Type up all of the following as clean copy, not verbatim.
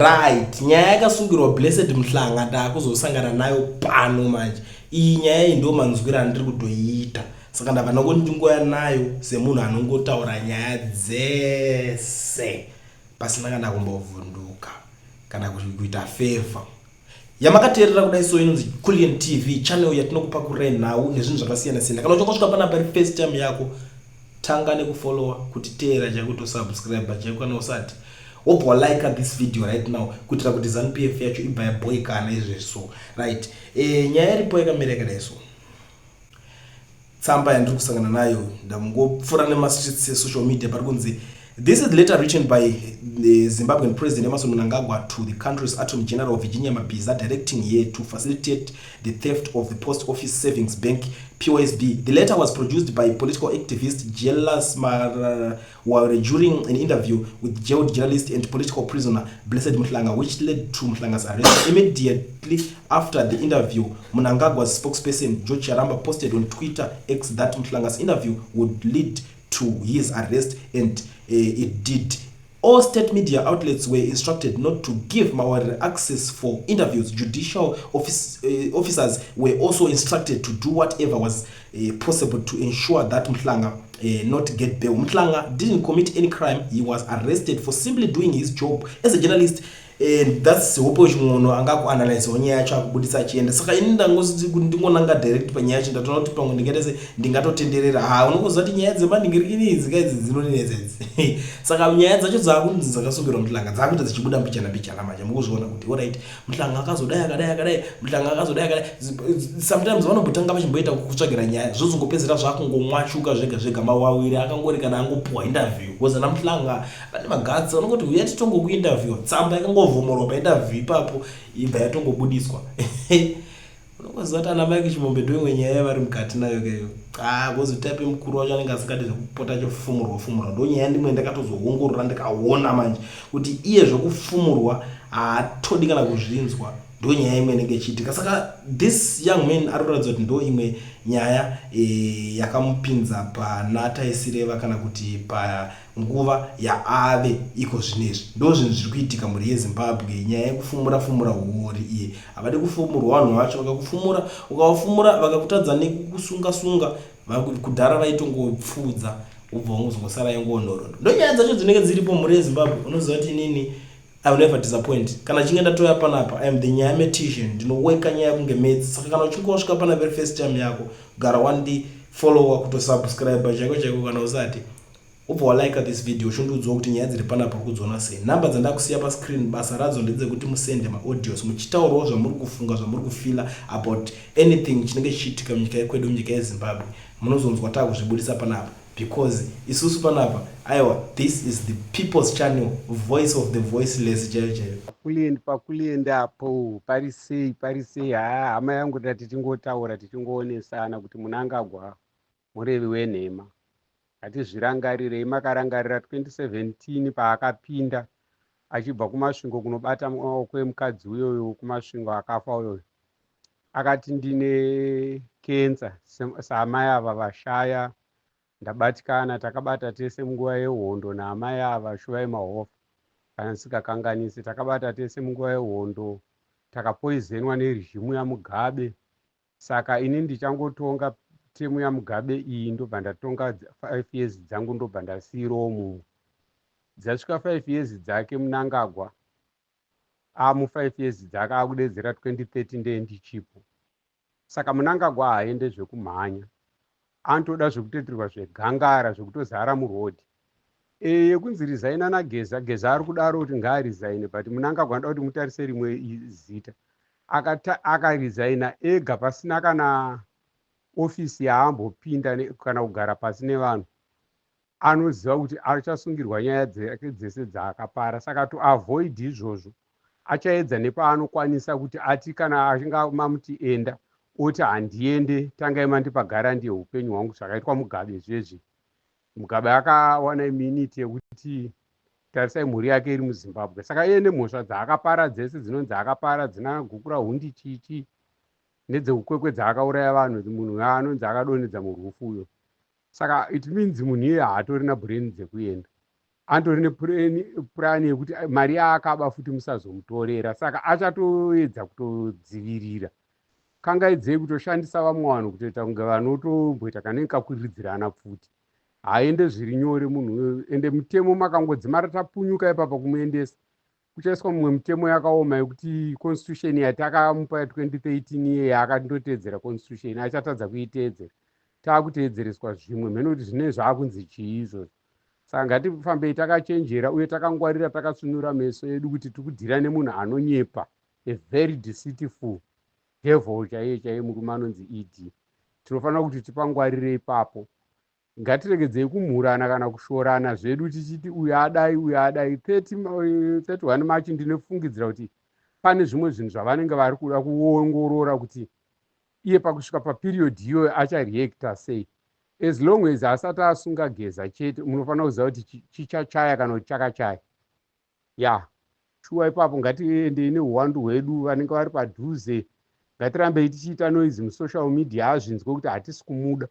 right, nyaya yakasungirwa Blessed Mhlanga ndakuzosangana nayo pano manje. Iyi nyaya iyi ndo manzwira andiri kutoiita. Saka ndabva nongoti ndingoya nayo semunhu anongotaura nyaya dzese pasina kana kumbovhunduka kana kuita favor. Yamakateerera kudai so inonzi Cullion TV channel yatinokupa kurai nhau nezvinhu zvakasiyana siyana. Kana uchangosvika panapa iri first time yako, tanga nekufollowa, kuti teera chaiko to subscribe chaiko kana usati. Wobva like this video right now kuitira kuti ZANU-PF yacho ibva yaboy kana izvezvo right. Nyaya iripo yakamira yakadai so. Tsamba yandiri kusangana nayo ndamungopfuura nemastreets esocial media pari kunzi this is later written by the Zimbabwean President Emmerson Mnangagwa to the country's Attorney General Virginia Mabiza, directing her to facilitate the theft of the Post Office Savings Bank (POSB). The letter was produced by political activist Jealous Marware during an interview with jailed journalist and political prisoner Blessed Mhlanga, which led to Mhlanga's arrest. Immediately after the interview, Mnangagwa's spokesperson George Charamba posted on Twitter X that Mhlanga's interview would lead to his arrest, and it did. All state media outlets were instructed not to give Mawari access for interviews. Judicial officers were also instructed to do whatever was possible to ensure that Mhlanga not get bail. Mhlanga didn't commit any crime. He was arrested for simply doing his job as a journalist. And that's hopo chimwono angaku analyze nyaya yacho akubudisa achienda. Saka ini ndangoti ndingonanga direct panyaya yacho ndatoona kuti pamwe ndingatese ndingatotenderera unokuziva kuti nyaya dzemaningirikini idzi kaidzi dzinonetsa idzi. Saka nyaya dzacho dzakunzi dzakasungirwa Mhlanga dzakuita dzichibuda mbichana mbichana manje mukuzviona kuti alright Mhlanga akazodai akadai Mhlanga akazodai akadai. Sometimes vanobotanga vachimboita kutsvagira nyaya zvozongopedzera zvakungomwachuka zvega zvega mawawiri akangori kana angopuwa interview because ana Mhlanga vane magatsi vanongoti uya titongokuinterview tsamba yakangovhomorwa painterview ipapo ibva yatongobudiswa. Unokuziva kuti ana Mike Chimombe ndoimwe nyaya vari mukati nayo keyo. Because type mukuru wacho anenge asingadi zvekupota chofumurwa ndo nyaya ndimwe ndakatozoongorora ndikaona manje kuti iye zvekufumurwa haatodi kana kuzvinzwa, ndo nyaya imwe inenge ichiitika. Saka this young man ari kuratidza kuti ndo imwe nyaya yakamupinza panata yesireva kana kuti panguva yaave iko zvinezvi. Ndo zvinhu zviri kuitika mhuri yeZimbabwe, nyaya yekufumura huori iye. Havadi kufumurwa vanhu vacho, vakakufumura ukavafumura vakakutadza nekukusunga kudhara vaitongopfudza ubva ungozongosara yangonhororo. Ndo nyaya dzacho dzinenge dziripo mhuri yeZimbabwe. Unoziva kuti inini I will never disappoint. Kana chinge ndatoya panapa I am the nyamatician, ndinoweka nyaya kunge mates. Saka kana uchinge wasvika pana very first time yako, gara one follower kutosubscribe chaiko kana usati ubva walike this video shundudzwa kuti nyaya dziri panapa kudziona sei. Namba dzandakusiya pa screen basa radzo ndedzekuti musende audios muchitaurawo zvamuri kufunga zvamuri kufila about anything chinenge chichiitika munyika yekwedu munyika yeZimbabwe. Munozonzwa takuzvibudisa panapa because isusu panapa aiwa this is the people's channel, voice of the voiceless. Pakulienda apo parisei hama yangu tati tingotaura tichingoonesana kuti Mnangagwa murevi wenhema. Hatizvirangarirei makarangarira 2017 paakapinda achibva kumasvingo kunobata maoko emukadzi uyoyo kumasvingo akafa uyoyo. Akati ndine kenza saamai ava vashaya ndabatikana, takabata tese munguva yehondo naamai ava Shuvaima Mahofa kana sikakanganisi, takabata tese munguva yehondo takapoizenwa nerejimu yaMugabe. Saka ini ndichangotonga temu yaMugabe iyi ndobva ndatonga 5 years dzangu ndobva ndasiyiromo. Dzasvika 5 years dzake Mnangagwa amu 5 years dzake akudedzera 2030 ndiye ndichipo. Saka Mnangagwa haaende zvekumhanya, anotoda zvekutoitirwa zvegangara zvekutozara murodhi. Yekunzi rizaina naGeza ari kudaro kuti ngaarizaine, but Mnangagwa anoda kuti mutarise rimwe zita. Akarizaina ega pasina kana ofisi yaambopinda kana kugara pasi nevanhu. Anoziva kuti achasungirwa nyaya dzake dzese dzaakapara. Saka to avoid izvozvo achaedza nepaanokwanisa kuti ati kana achinga mamuti enda oti handiende, tangai mandipagara ndiye upenyu hwangu, zvakaitwa Mugabe zvezvi. Mugabe akawana miniti yekuti tarisai mhuri yake iri muZimbabwe. Saka iye nemhosva dzaakapara dzese dzinonzi akapara dzina gukura hundi chichi nedzekukwekwe dzaakauraya vanhu, munhu anonzi akadonedza murufu uyo. Saka it means munhu iye haatorina brain dzekuenda. andori nepurani yekuti mari yaakaba futi musazomutorera, saka achatoedza kutodzivirira. Kangaidzei kutoshandisa vamwe vanhu kutoita kunge vanotomboita kanenge kakwiridzirana pfuti. Haende zviri nyore munhu, ende mutemo makangodzimara tapunyuka ipapa kumuendesa, kuchaiswa mumwe mutemo yakaoma yekuti constitution yatakamupa 2013 iye akandotedzera constitution achatadza kuiteedzera, taakutedzereswa zvimwe mheno kuti zvine zvaakunzi chii izvozvo. Saka ngatifambei takachenjera uye takangwarira, takasunura meso edu kuti tikudhira nemunhu anonyepa, a very deceitful devil chaiye chaiye murume anonzi ED. Tinofanira kuti tipangwarire ipapo. Ngatiregedzei kumhurana kana kushorana zvedu tichiti uyu adai uyu adai. 31 Machi ndinofungidzira kuti pane zvimwe zvinhu zvavanenge vari kuda kuongorora kuti iye pakusvika paperiodi iyoyo achareacta sei. As long as asati asunga geza chete, munofanira kuziva kuti chichachaya kana kuti chakachaya. Ya shuwa ipapo ngatiendei neuwandu hwedu, vanenge vari padhuze ngatirambei tichiita noise musocial media azvinzwe kuti hatisi kumuda.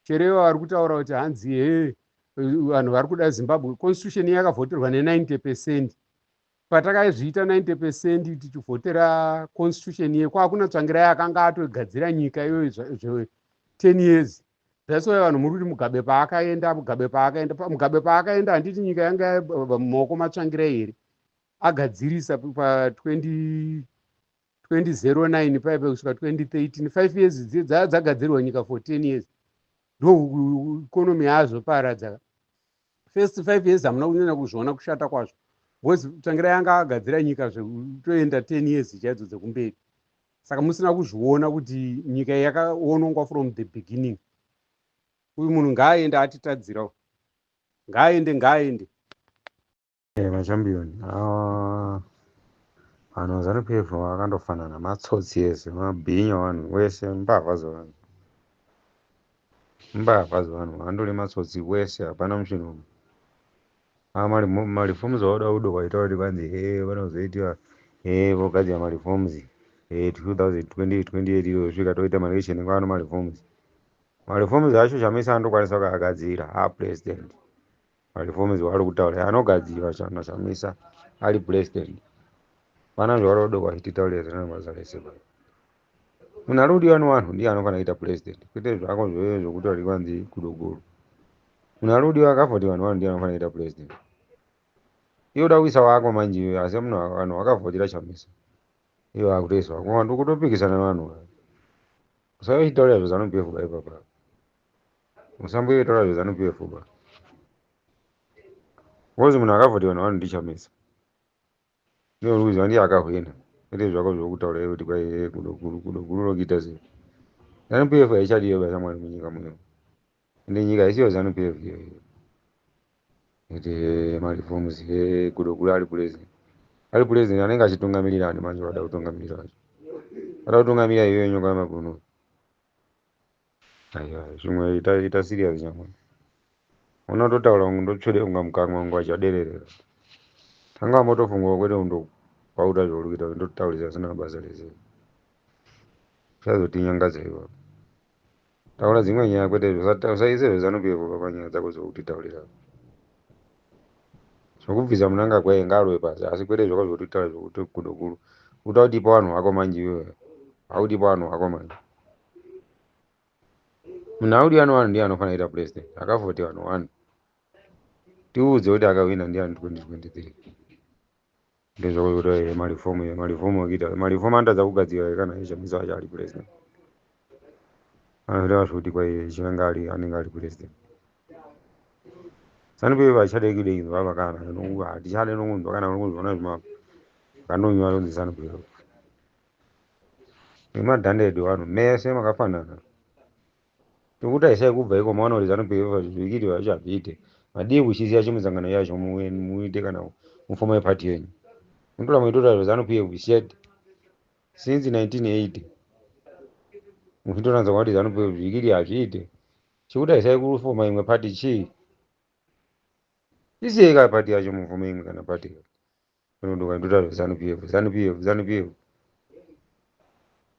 Cherevo vari kutaura kuti hanzi vanhu vari kuda Zimbabwe, constitution yakavhoterwa ne90%. Patakazviita 90% tichivhotera constitution ye, kwakuna tsvangira yakanga atogadzira nyika iyoyo 10 years. That's why vanhu muri kuti Mugabe paakaenda handiti nyika yanga mumaoko matsvangira here. Agadzirisa pa 2009 paipe kusvika 2013, 5 years dzagadzirwa nyika for 10 years. Ndo ikonomi yazo paradza. First 5 years hamuna kunyanya kuzviona kushata kwazvo, because tsvangira yanga agadzira nyika zvekutoenda 10 years chaidzo dzekumberi. Saka musina kuzviona kuti nyika yakaonongwa from the beginning. Uyu munhu ngaaende atitadzirawo, ngaaende. Machampion vanhu vaZANU-PF vakandofanana, matsotsi ese, mabhinya vanhu wese, mbavha dzavanhu, vandori matsotsi wese, hapana muchino. Marifoms vauda kudo kwaita kuti kwanzi vanozoita vogadzira marifoms 2028 iyo toita maelection kwano marifoms. Marifoms acho Chamisa andokwanisa kuagadzira president. Marifoms vari kutaura anogadzira Chamisa ari president. Pana zvavari kudo kwachititaurira zvana basa rese. Munhu ari kudiwa nevanhu ndiye anofanira kuita president, kwete zvako zvokuti vari kwanzi kudogoro. Munhu ari kudiwa akavhotiwa nevanhu ndiye anofanira kuita president. Iye uda kuisa wako manje, asi vanhu vakavhotera Chamisa, iye akutoiswa wako, vanhu kutopikisana nevanhu. Usachitaurira zveZANU-PF ba ipapa, usamboitaura zveZANU-PF ba. Because munhu akavhotiwa nevanhu ndiChamisa, ndiye uri kuziva ndiye akahwina, kwete zvako zvokutaura kuti kwai kudoguru rokuita sei. ZANU-PF haichadiwe basa mwari munyika muno, ende nyika isiyo ZANU-PF iyoyo. Kuti marifoms kudoguru ari president anenge achitungamirira vanhu manje vada kutungamirira vacho. Vada kutungamirira iyoyo nyoka yamaguno. Aiwa, zvimwe ita serious nyama. Unototaura ndotsvede kunga mukanwa wangu achadererera. Tanga motofunga kwete undopauta zvauri kuita ndotaurisa zvisina basa rese. Usazotinyangadza iwapo. Taura dzimwe nyaya kwete usaise zveZANU-PF panyaya dzako dzokutitaurira. Zvokubvisa munanga kwaye ngarwe pasi, asi kwete zvako zvotitaura zvokuti kudoguru. Uda kutipa vanhu vako manje iwewe. Hautipa vanhu vako manje. Munhu audiwa nevanhu ndiye anofanira kuita president, akavhotiwa nevanhu. Tiudze kuti akahwina ndiani 2023. Ndezvakuti marifomu akuita, marifomu anotadza kugadzira kana Chamisa wacho ari president. Anoita zvokuti kwai chinenge anenge ari president. ZANU-PF haichade kudeedzwa vakana, hatichade nomunhu kana uri kuzviona zvimapa. Kanonywa kunzi ZANU-PF. Nemadhandedi vanhu mese makafanana. Tokuti haisai kubva iko maona kuti ZANU-PF zvikiti vacho hazviite. Madii kuchisiya chimusangano yacho muite kana mufoma yepati yenyu. Munotora muchitora zveZANU-PF shed since 1980. Muchitoranza kuti ZANU-PF zvikiti hazviite. Chikuti haisai kufoma imwe pati chii. Isiyei ka pati yacho mufoma imwe kana pati. Munotora ZANU-PF.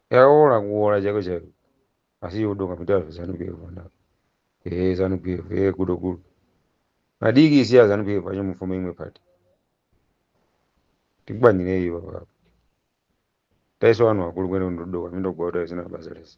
Yakaora kuora chako chako. Asi yodonga mutora zveZANU-PF. ZANU-PF kudoguru. madiki isiya ZANU PF achomufumo imwe pati tikubanyirei baba taiso vanhu vakuru kwene ndodo kwamindogwa kuti isina basa rese